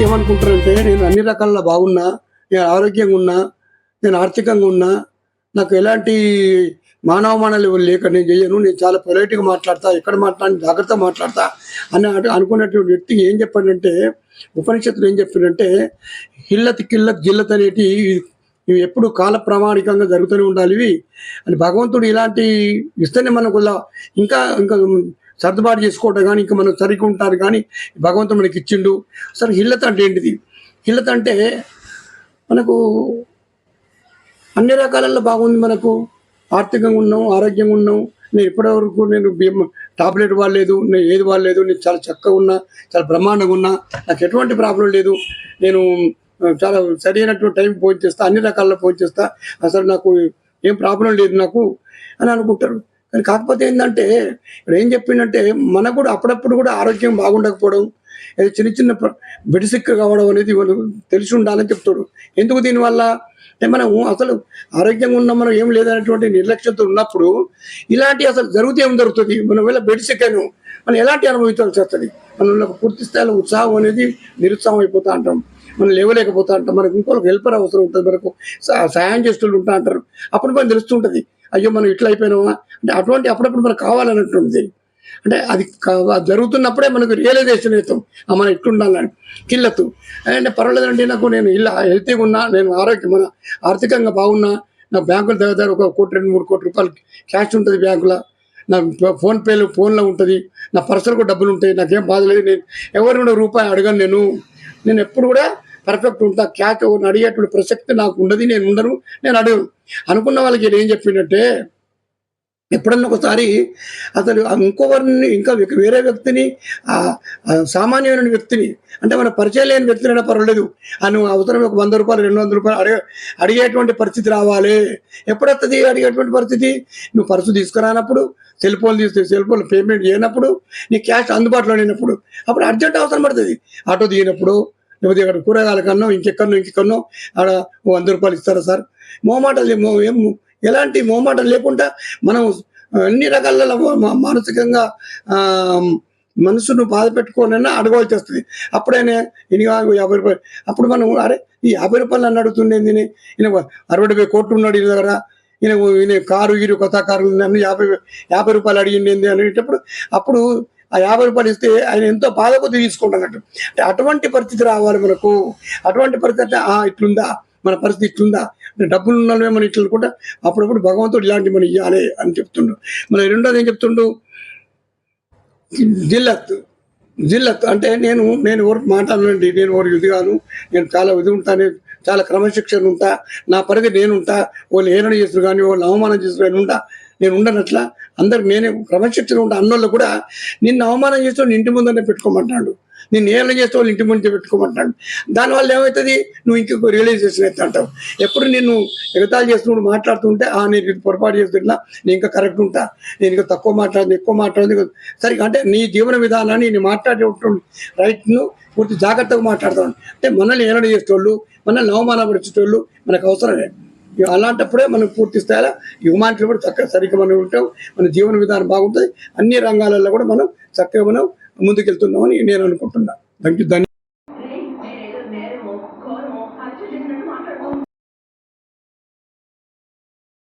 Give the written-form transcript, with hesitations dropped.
ఏమనుకుంటారంటే నేను అన్ని రకాల బాగున్నా, నేను ఆరోగ్యంగా ఉన్నా, నేను ఆర్థికంగా ఉన్నా, నాకు ఎలాంటి మానవమానాలు లేక నేను చెయ్యను. నేను చాలా పొలైట్‌గా మాట్లాడతా, ఎక్కడ మాట్లాడినా జాగ్రత్తగా మాట్లాడతా అనుకున్నటువంటి వ్యక్తి ఏం చెప్పాడంటే, ఉపనిషత్తులు ఏం చెప్పాడంటే, హిల్లత్, కిల్లత్, జిల్లత్ అనేటివి ఇవి ఎప్పుడు కాల ప్రామాణికంగా జరుగుతూనే ఉండాలి ఇవి అని భగవంతుడు ఇలాంటి ఇస్తేనే మనకు ఇంకా ఇంకా సర్దుబాటు చేసుకోవటం కానీ, ఇంకా మనం సరిగ్గా ఉంటారు కానీ భగవంతుడు మనకి ఇచ్చిండు. అసలు హిల్లత అంటే ఏంటిది? హిల్లత అంటే మనకు అన్ని రకాలలో బాగుంది. మనకు ఆర్థికంగా ఉన్నాం, ఆరోగ్యంగా ఉన్నాం. నేను ఇప్పటివరకు నేను టాబ్లెట్ వాడలేదు, నేను ఏది వాడలేదు. నేను చాలా చక్కగా ఉన్నా, చాలా బ్రహ్మాండంగా ఉన్నా, నాకు ఎటువంటి ప్రాబ్లం లేదు. నేను చాలా సరైనటువంటి టైం ఫోన్ చేస్తా, అన్ని రకాలలో ఫోన్ చేస్తా, అసలు నాకు ఏం ప్రాబ్లం లేదు నాకు అని అనుకుంటారు. కానీ కాకపోతే ఏంటంటే ఇక్కడ ఏం చెప్పిందంటే మనకు కూడా అప్పుడప్పుడు కూడా ఆరోగ్యం బాగుండకపోవడం, ఏదో చిన్న చిన్న బెడిసిక్ కావడం అనేది వాళ్ళు తెలిసి ఉండాలని చెప్తాడు. ఎందుకు దీనివల్ల అంటే మనం అసలు ఆరోగ్యంగా ఉన్న మనం ఏం లేదనేటువంటి నిర్లక్ష్యంతో ఉన్నప్పుడు ఇలాంటి అసలు జరిగితే ఏం జరుగుతుంది? మనం వెళ్ళ బెడిసిక్ను మనం ఎలాంటి అనుభవించాల్సి వస్తుంది? మనకు పూర్తి స్థాయిలో ఉత్సాహం అనేది నిరుత్సాహం అయిపోతూ అంటాం, మనం లేవలేకపోతా అంటాం, మనకు ఇంకోళ్ళకి హెల్పర్ అవసరం ఉంటుంది, మనకు సహాయం చేస్తుళ్ళు ఉంటా అంటారు. అప్పుడు మనం తెలుస్తుంటుంది, అయ్యో మనం ఇట్లా అయిపోయినామా అంటే అటువంటి అప్పుడప్పుడు మనకు కావాలన్నట్టుంది. అంటే అది జరుగుతున్నప్పుడే మనకు రియలైజేషన్ అవుతాం, మనం ఇట్లుండాలని. కిల్లత్తు అంటే పర్వాలేదండి, నాకు నేను ఇలా హెల్తీగా ఉన్నా, నేను మన ఆర్థికంగా బాగున్నా, నా బ్యాంకుల దగ్గర ఒక 1-2-3 కోట్ల రూపాయలు క్యాష్ ఉంటుంది బ్యాంకులో, నా ఫోన్లో ఉంటుంది, నా పర్సనల్ కూడా డబ్బులు ఉంటాయి, నాకేం బాధ లేదు, నేను ఎవరు కూడా రూపాయి అడగను, నేను ఎప్పుడు కూడా పర్ఫెక్ట్ ఉంటా. క్యాష్ అడిగేటువంటి ప్రసక్తి నాకు ఉండదు, నేను ఉండను, నేను అడగను అనుకున్న వాళ్ళకి ఏం చెప్పిందంటే, ఎప్పుడన్నా ఒకసారి అసలు ఇంకొకరిని ఇంకా వేరే వ్యక్తిని సామాన్యమైన వ్యక్తిని అంటే మన పరిచయం లేని వ్యక్తినైనా పర్వాలేదు, నువ్వు అవసరం ఒక 100 రూపాయలు 200 రూపాయలు అడిగేటువంటి పరిస్థితి రావాలి. ఎప్పుడొస్తుంది అడిగేటువంటి పరిస్థితి? నువ్వు పర్సు తీసుకురానప్పుడు, సెల్ ఫోన్ పేమెంట్ చేయనప్పుడు, నీ క్యాష్ అందుబాటులో లేనప్పుడు, అప్పుడు అర్జెంట్ అవసరం పడుతుంది. ఆటో దిగినప్పుడు, లేకపోతే ఇక్కడ కూరగాయల కన్నా ఇంకెక్కడో ఆడ 100 రూపాయలు ఇస్తారా సార్? మోమాటలు ఏం ఎలాంటి మోమాటం లేకుండా మనం అన్ని రకాల మానసికంగా మనసును బాధ పెట్టుకోనైనా అడగవలసి వస్తుంది. అప్పుడైనా ఇన్ని 50 రూపాయలు, అప్పుడు మనం అరే ఈ 50 రూపాయలు నన్ను అడుగుతుండేంది, ఈయన 60 కోట్లు ఉన్నాడు ఈయన దగ్గర, ఈయన కారు కొత్త కారు నన్ను 50 రూపాయలు అడిగింది అనేటప్పుడు, అప్పుడు ఆ 50 రూపాయలు ఇస్తే ఆయన ఎంతో బాధ కొద్ది తీసుకుంటున్నట్టు. అంటే అటువంటి పరిస్థితి రావాలి మనకు. అటువంటి పరిస్థితి అంటే ఇట్లుందా మన పరిస్థితి, ఇట్లుందా అంటే డబ్బులు ఉన్నామే మనం ఇట్లా కూడా అప్పుడప్పుడు భగవంతుడు ఇలాంటి మనం ఇవ్వాలి అని చెప్తుండు. మన రెండోది ఏం చెప్తుండు? జిల్లత్ అంటే నేను ఎవరు మాట్లాడనండి, నేను ఎవరు ఇది కాను, నేను చాలా ఇది ఉంటాను, చాలా క్రమశిక్షణ ఉంటా, నా పరిధి నేను ఉంటా, వాళ్ళు ఏరణ చేస్తారు కానీ వాళ్ళు అవమానం చేస్తారు నేను ఉండనట్లా అందరికి నేనే క్రమశిక్షణ ఉంటా అన్నోళ్ళు కూడా నిన్ను అవమానం చేస్తే వాళ్ళు ఇంటి ముందరనే పెట్టుకోమంటాడు, నిన్ను ఏరణ చేస్తే వాళ్ళు ఇంటి ముందే పెట్టుకోమంటాడు. దానివల్ల ఏమవుతుంది? నువ్వు ఇంకొక రియలైజేషన్ అయితే అంటావు. ఎప్పుడు నిన్ను ఎగతాళి చేస్తూ మాట్లాడుతుంటే నేను ఇది పొరపాటు చేస్తున్నా, నేను ఇంకా కరెక్ట్ ఉంటా, నేను ఇంకా తక్కువ మాట్లాడింది ఎక్కువ మాట్లాడింది సరిగ్గా అంటే నీ జీవన విధానాన్ని నేను మాట్లాడేటువంటి రైట్ను పూర్తి జాగ్రత్తగా మాట్లాడతాను. అంటే మనల్ని ఏరణ చేసేటోళ్ళు, మనల్ని అవమానపరిచేటోళ్ళు మనకు అవసరమే. అలాంటప్పుడే మనం పూర్తి స్థాయిలో హ్యుమానిటీ కూడా చక్కగా సరిగ్గా మనం ఉంటాం, మన జీవన విధానం బాగుంటుంది, అన్ని రంగాలలో కూడా మనం చక్కగా మనం ముందుకెళ్తున్నామని నేను అనుకుంటున్నాను. Thank you.